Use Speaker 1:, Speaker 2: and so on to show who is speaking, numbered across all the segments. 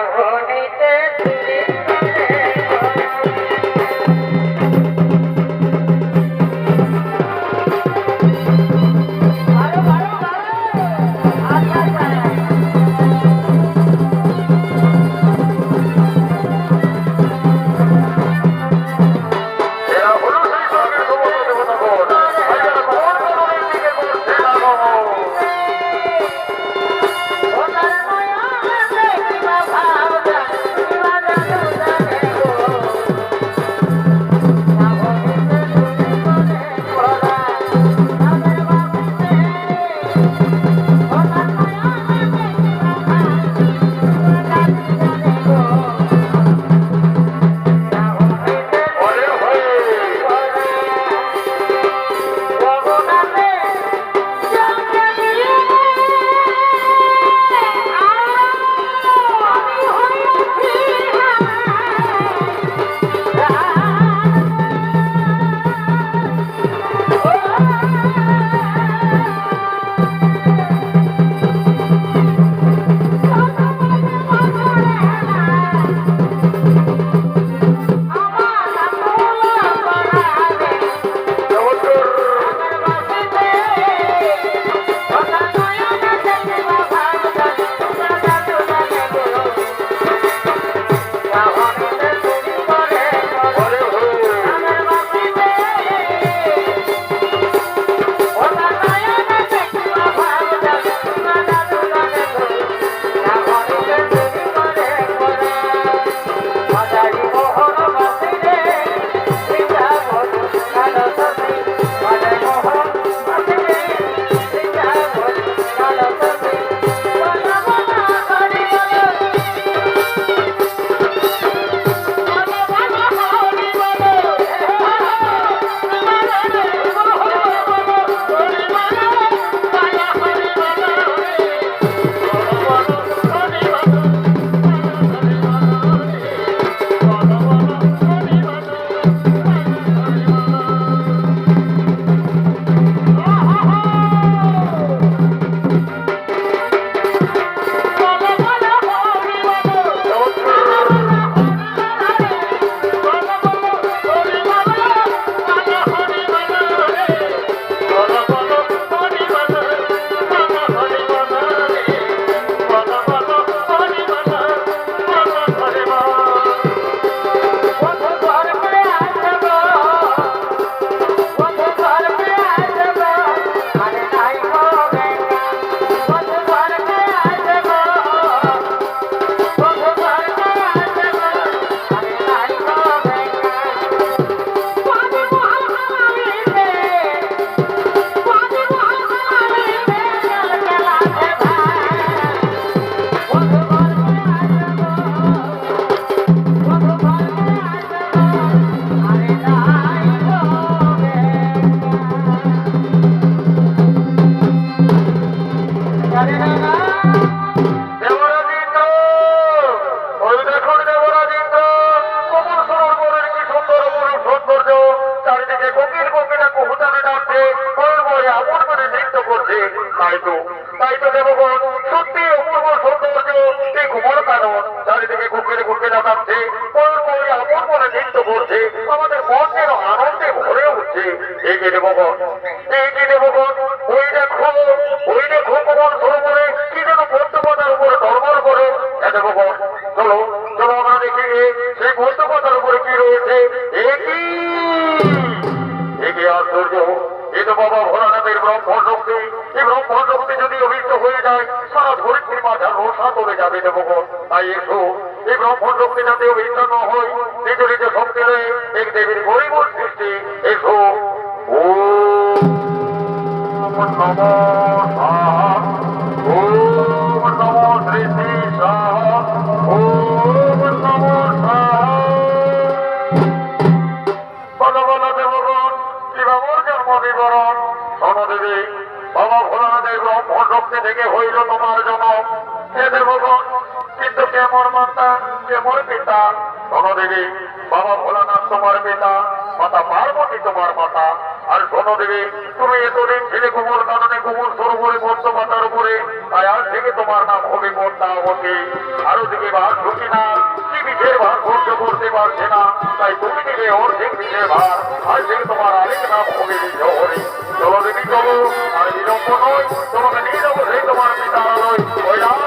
Speaker 1: Oh, করে আপন করে নৃত্য করছে। তাই তো দেবগণ সত্যি অপূর্ব সৌন্দর্য এই ঘুমর কানন চারিদিকে ঘুরতে ঘুরতে দেখাচ্ছে, আপন করে নৃত্য করছে, আমাদের মন যেন আনন্দে ভরে উঠছে। এই যে দেবগণ ওই দেখো কমল সরোবরে কি যেন পদ্মপাতার উপরে টলমল করে। দেবগণ চলো চলো আমরা দেখি সেই পদ্মপাতার উপরে কি রয়েছে। একে আশ্চর্য, এ তো বাবা ভোলানাথের ব্রহ্ম শক্তি। এই ব্রহ্ম শক্তি যদি অভিষ্ট হয়ে যায় সারা ধরিত্রীর মাথার রোষা চলে যাবে দেবগণ। তাই এসো এই ব্রহ্ম শক্তি যাতে অভিষ্ট ন হয়, নিজ নিজ শক্তি হয়ে এক দেবীর গরিব সৃষ্টি। এসো ও নমো সাহা, ওম নমো শ্রী শ্রী সাহা, ওম নমো সাহা। বলো বলো দেবগণ কি বাবুর জন্ম বিবরণ। শোনদেবী বাবা ভোলানাথের ব্রহ্ম শক্তি থেকে হইল তোমার জন্ম। হে দেবগণ কিন্তু কেমন মাতা কেমন পিতা। শোনদেবী বাবা ভোলানাথ তোমার পিতা, মাতা পার্বতী তোমার মাতা। আর শোনদেবী তুমি এতদিন ছেলে কুমোর কারণে কুমোর সরোবরে পদ্মপাতার উপরে, তাই আজ থেকে তোমার নাম হবে পদ্মাবতী। আরো দিকে ভার ঢুকি না, কি বিষের ভার সহ্য করতে পারছে না, তাই তুমি দিলে অর্ধেক বিষের ভার। আজ থেকে তোমার আরেক নাম হবে বিজহরী। চলো দেবী চলো, আর বিলম্ব নয়, তোমাকে নিয়ে যাবো সেই তোমার পিতারালয় কৈলাস।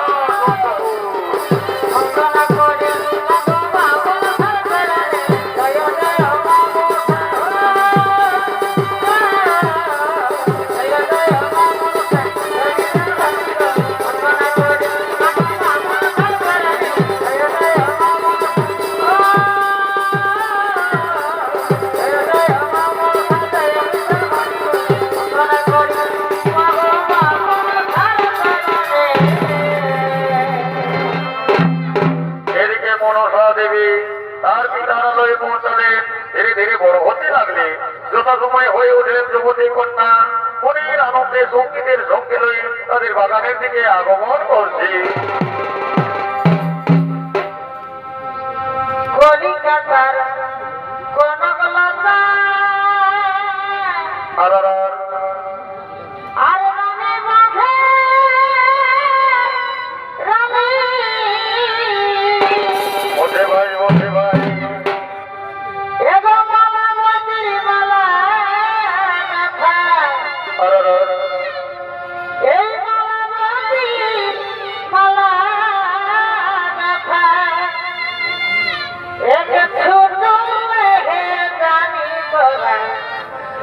Speaker 1: তার পিতারালয়ে পৌঁছালেন, ধীরে ধীরে বড় হতে লাগলে, যথাসময় হয়ে উঠলেন যুবতী কন্যা। মনের আনন্দে সঙ্গীতের সঙ্গে লয়ে তাদের বাগানের দিকে আগমন করছে। কলিকাতার কনকলতা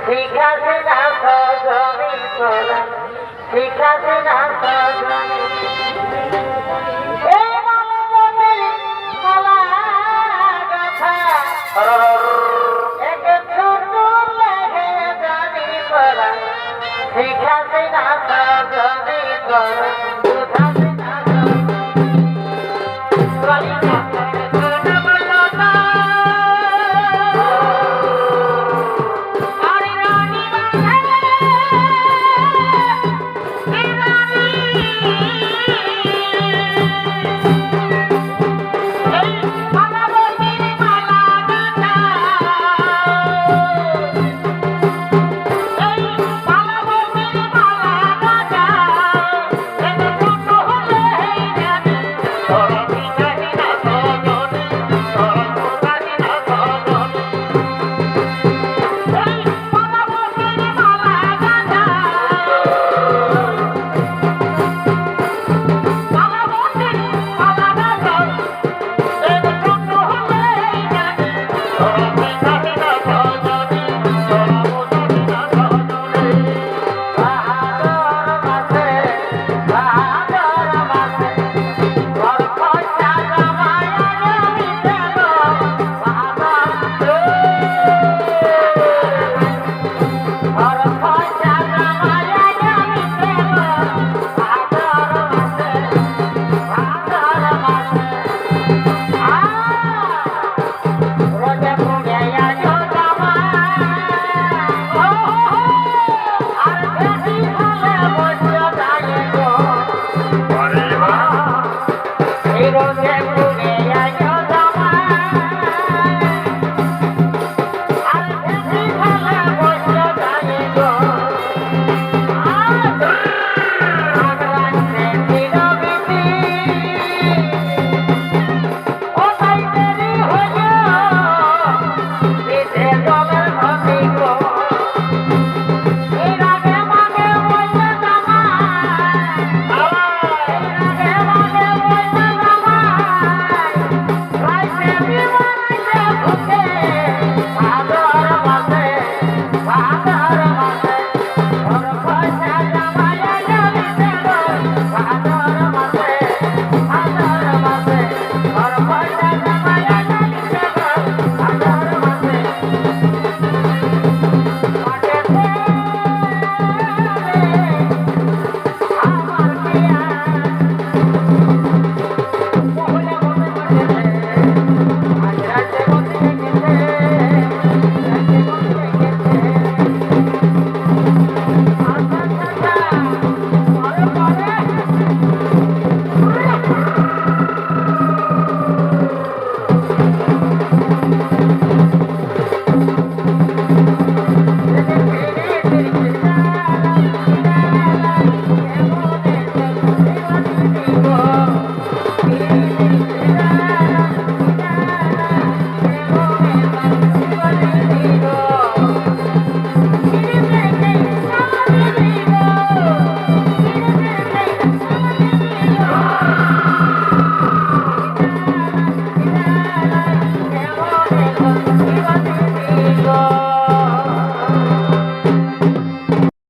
Speaker 1: শিখাছে না সজনী তোরা, শিখাছে না সজনী এই মালবতীর মালা গাথা। একে ছোট লেগে জানি তোরা, শিখাছে না সজনী তোরা, বুঝাছে